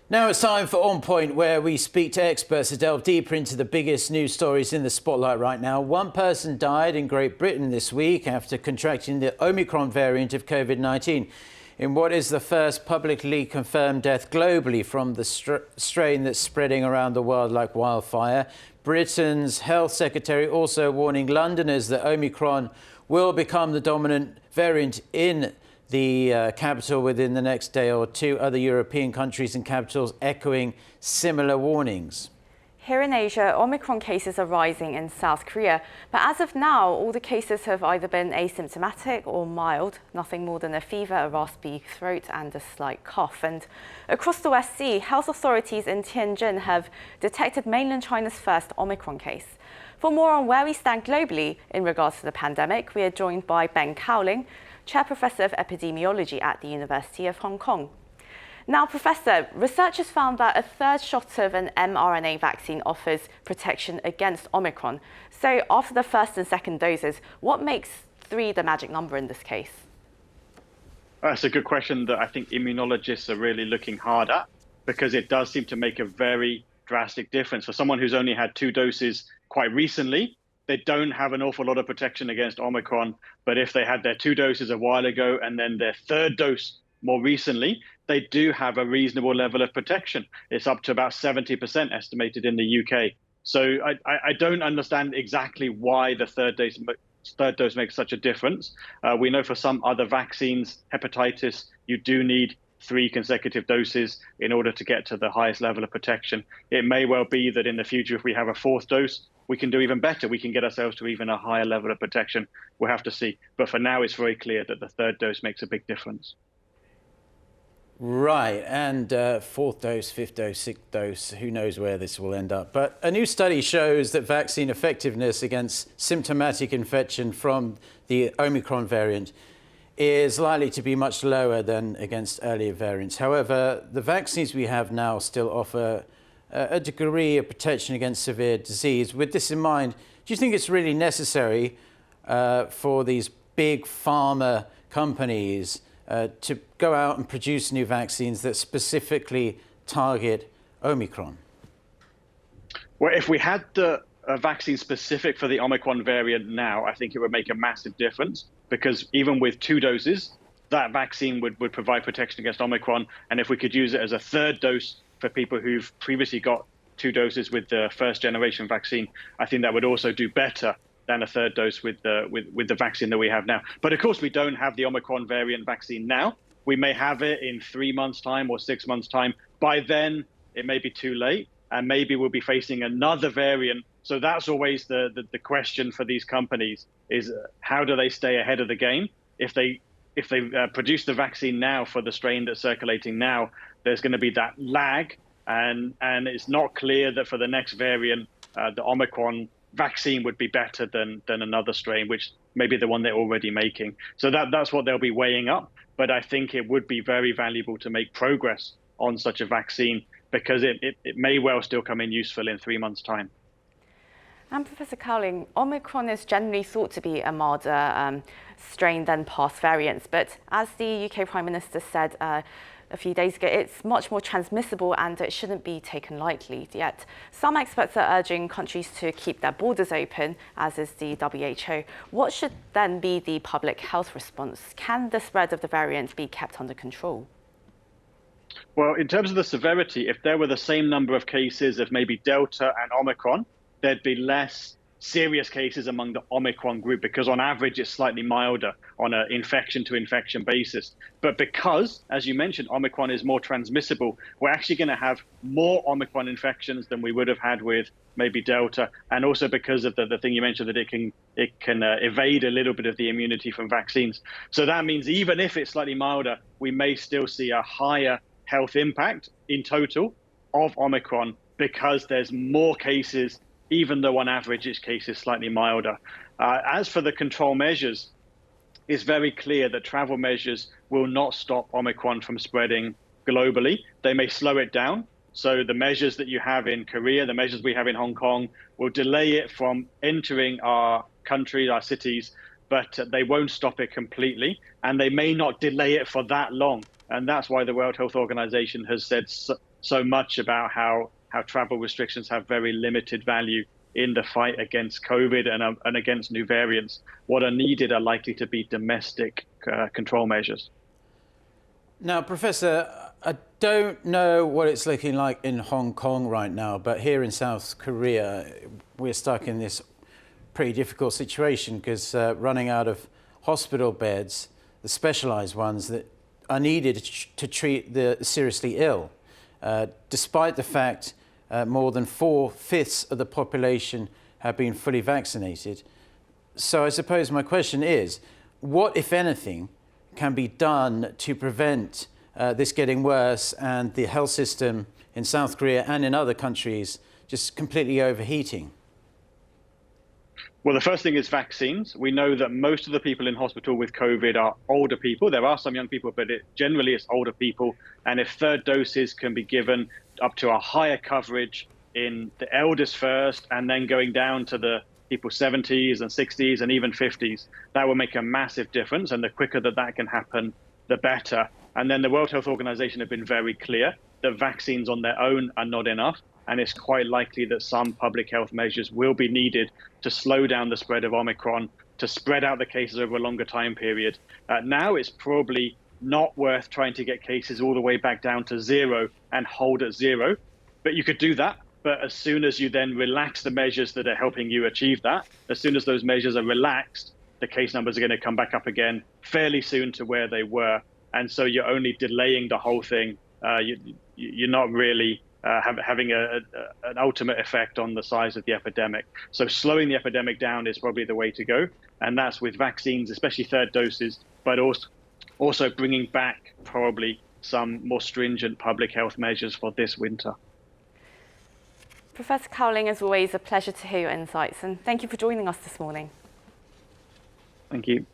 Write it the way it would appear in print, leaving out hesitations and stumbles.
Now it's time for On Point, where we speak to experts to delve deeper into the biggest news stories in the spotlight right now. One person died in Great Britain this week after contracting the Omicron variant of COVID-19, in what is the first publicly confirmed death globally from the strain that's spreading around the world like wildfire. Britain's health secretary also warning Londoners that Omicron will become the dominant variant in the capital within the next day or two. Other European countries and capitals echoing similar warnings. Here in Asia, Omicron cases are rising in South Korea, but as of now, all the cases have either been asymptomatic or mild, nothing more than a fever, a raspy throat and a slight cough. And across the West Sea, health authorities in Tianjin have detected mainland China's first Omicron case. For more on where we stand globally in regards to the pandemic, we are joined by Ben Cowling, Chair Professor of Epidemiology at the University of Hong Kong. Now, Professor, researchers found that a third shot of an mRNA vaccine offers protection against Omicron. So after the first and second doses, what makes 3 the magic number in this case? That's a good question that I think immunologists are really looking hard at, because it does seem to make a very drastic difference. For someone who's only had 2 doses quite recently, they don't have an awful lot of protection against Omicron. But if they had their 2 doses a while ago and then their 3rd dose more recently, they do have a reasonable level of protection. It's up to about 70% estimated in the UK. So I don't understand exactly why the third dose makes such a difference. We know for some other vaccines, hepatitis, you do need 3 consecutive doses in order to get to the highest level of protection. It may well be that in the future, if we have a 4th dose, we can do even better. We can get ourselves to even a higher level of protection. We'll have to see. But for now, it's very clear that the 3rd dose makes a big difference. Right, and 4th dose, 5th dose, 6th dose, who knows where this will end up. But a new study shows that vaccine effectiveness against symptomatic infection from the Omicron variant is likely to be much lower than against earlier variants. However, the vaccines we have now still offer a degree of protection against severe disease. With this in mind, do you think it's really necessary for these big pharma companies to go out and produce new vaccines that specifically target Omicron? Well, if we had the vaccine specific for the Omicron variant now, I think it would make a massive difference, because even with 2 doses, that vaccine would provide protection against Omicron. And if we could use it as a 3rd dose for people who've previously got 2 doses with the 1st generation vaccine, I think that would also do better than a 3rd dose with the vaccine that we have now. But of course, we don't have the Omicron variant vaccine now. We may have it in 3 months' time or 6 months' time. By then, it may be too late, and maybe we'll be facing another variant. So that's always the question for these companies, is how do they stay ahead of the game? If they produce the vaccine now for the strain that's circulating now, there's going to be that lag, and it's not clear that for the next variant, the Omicron vaccine would be better than another strain, which may be the one they're already making. So that's what they'll be weighing up. But I think it would be very valuable to make progress on such a vaccine, because it may well still come in useful in 3 months' time. And Professor Cowling, Omicron is generally thought to be a milder strain than past variants. But as the UK Prime Minister said a few days ago, it's much more transmissible and it shouldn't be taken lightly. Yet some experts are urging countries to keep their borders open, as is the WHO. What should then be the public health response? Can the spread of the variant be kept under control? Well, in terms of the severity, if there were the same number of cases of maybe Delta and Omicron, there'd be less serious cases among the Omicron group, because on average it's slightly milder on an infection to infection basis. But because, as you mentioned, Omicron is more transmissible, we're actually going to have more Omicron infections than we would have had with maybe Delta. And also because of the thing you mentioned, that it can evade a little bit of the immunity from vaccines. So that means even if it's slightly milder, we may still see a higher health impact in total of Omicron, because there's more cases, even though on average each case is slightly milder. As for the control measures, it's very clear that travel measures will not stop Omicron from spreading globally. They may slow it down. So the measures that you have in Korea, the measures we have in Hong Kong, will delay it from entering our country, our cities, but they won't stop it completely. And they may not delay it for that long. And that's why the World Health Organization has said so much about how travel restrictions have very limited value in the fight against COVID and against new variants. What are needed are likely to be domestic control measures. Now, Professor, I don't know what it's looking like in Hong Kong right now, but here in South Korea, we're stuck in this pretty difficult situation because running out of hospital beds, the specialized ones that are needed to treat the seriously ill, despite the fact more than 4/5 of the population have been fully vaccinated. So I suppose my question is, what, if anything, can be done to prevent this getting worse and the health system in South Korea and in other countries just completely overheating? Well, the first thing is vaccines. We know that most of the people in hospital with COVID are older people. There are some young people, but generally it's older people. And if third doses can be given up to a higher coverage in the eldest first, and then going down to the people 70s and 60s and even 50s, that will make a massive difference. And the quicker that can happen, the better. And then the World Health Organization have been very clear that vaccines on their own are not enough. And it's quite likely that some public health measures will be needed to slow down the spread of Omicron, to spread out the cases over a longer time period. Now it's probably not worth trying to get cases all the way back down to zero and hold at zero. But you could do that. But as soon as you then relax the measures that are helping you achieve that, as soon as those measures are relaxed, the case numbers are going to come back up again fairly soon to where they were. And so you're only delaying the whole thing. You're not really having an ultimate effect on the size of the epidemic. So slowing the epidemic down is probably the way to go. And that's with vaccines, especially third doses, but also bringing back probably some more stringent public health measures for this winter. Professor Cowling, as always, a pleasure to hear your insights, and thank you for joining us this morning. Thank you.